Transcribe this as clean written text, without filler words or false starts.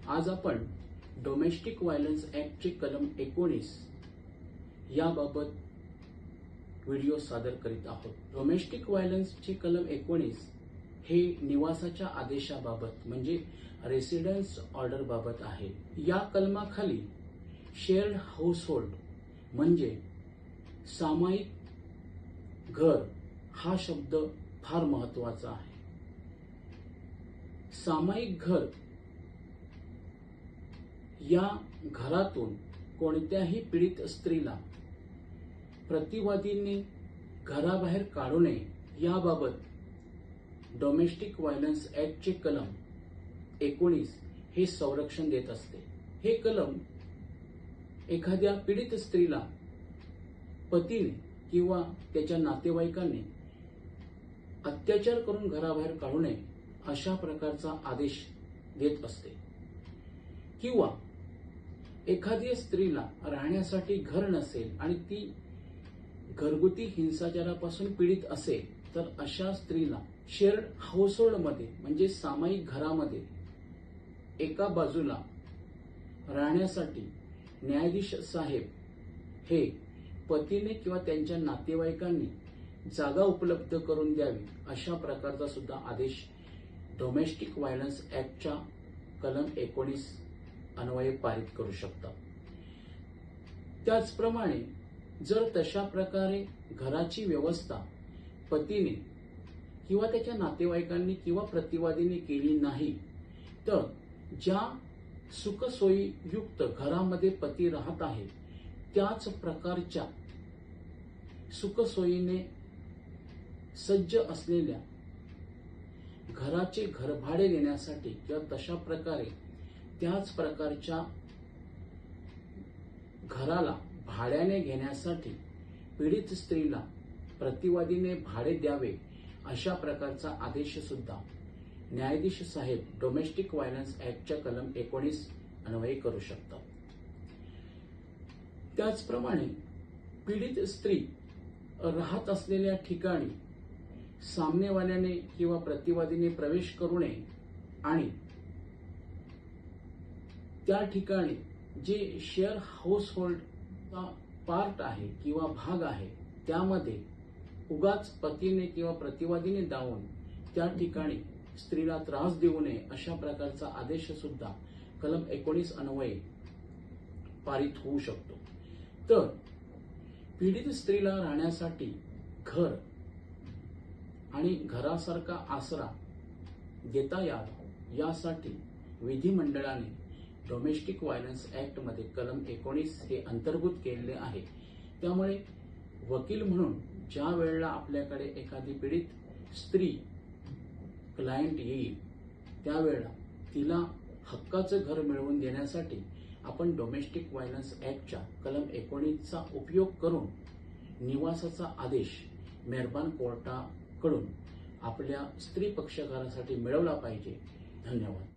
आज आपण domestic violence ऍक्टचे कलम 19 याबाबत व्हिडिओ सादर करीत आहोत। डोमेस्टिक व्हायलन्सचे कलम 19 हे निवासाच्या आदेशाबाबत म्हणजे रेसिडेन्स ऑर्डर बाबत आहे। या कलमाखाली शेअर्ड हाऊसहोल्ड म्हणजे सामायिक घर हा शब्द फार महत्त्वाचा आहे। सामायिक घर या घरातून कोणत्याही पीडित स्त्रीला प्रतिवादीने घराबाहेर काढू नये याबाबत डोमेस्टिक व्हायलन्स ऍक्टचे कलम 19 हे संरक्षण देत असते। हे कलम एखाद्या पीडित स्त्रीला पतीने किंवा त्याच्या नातेवाईकांनी अत्याचार करून घराबाहेर काढू नये अशा प्रकारचा आदेश देत असते। किंवा एखाद्या स्त्रीला राहण्यासाठी घर नसेल आणि ती घरगुती हिंसाचारापासून पीडित असेल तर अशा स्त्रीला शेअर्ड हाऊसहोल्ड मध्ये म्हणजे सामायिक घरामध्ये एका बाजूला राहण्यासाठी न्यायाधीश साहेब हे पतीने किंवा त्यांच्या नातेवाईकांनी जागा उपलब्ध करून द्यावी अशा प्रकारचा सुद्धा आदेश डोमेस्टिक व्हायलन्स ऍक्टच्या कलम 19 अन्वये पारित करू शकतात। त्याचप्रमाणे जर तशा प्रकारे घराची व्यवस्था पतीने किंवा त्याच्या नातेवाईकांनी किंवा प्रतिवादीने केली नाही तर ज्या सुखसोयीयुक्त घरामध्ये पती राहत आहे त्याच प्रकारच्या सुखसोयीने सज्ज असलेल्या घराचे घरभाडे देण्यासाठी किंवा तशा प्रकारे त्याच प्रकारच्या घराला भाड्याने घेण्यासाठी पीडित स्त्रीला प्रतिवादीने भाडे द्यावे अशा प्रकारचा आदेश सुद्धा न्यायाधीश साहेब डोमेस्टिक व्हायलन्स ऍक्टच्या कलम 19 अन्वये करू शकतात। त्याचप्रमाणे पीडित स्त्री राहत असलेल्या ठिकाणी सामनेवाल्याने किंवा प्रतिवादीने प्रवेश करू नये आणि त्या ठिकाणी जे शेअर हाऊसहोल्डचा पार्ट आहे किंवा भाग आहे त्यामध्ये उगाच पतीने किंवा प्रतिवादीने जाऊन त्या ठिकाणी स्त्रीला त्रास देऊ नये अशा प्रकारचा आदेश सुद्धा कलम 19 अन्वये पारित होऊ शकतो। तर पीडित स्त्रीला राहण्यासाठी घर आणि घरासारखा आसरा देता यावा यासाठी विधिमंडळाने डोमेस्टिक व्हायलन्स ऍक्ट मध्ये कलम 19 हे अंतर्भूत केलेले आहे। त्यामुळे वकील म्हणून ज्या वेळेला आपल्याकडे एखादी पीडित स्त्री क्लायंट येईल त्यावेळेला तिला हक्काचं घर मिळवून देण्यासाठी आपण डोमेस्टिक व्हायलन्स ऍक्टच्या कलम 19 चा उपयोग करून निवासाचा आदेश मेहरबान कोर्टाकडून आपल्या स्त्री पक्षकारासाठी मिळवला पाहिजे। धन्यवाद।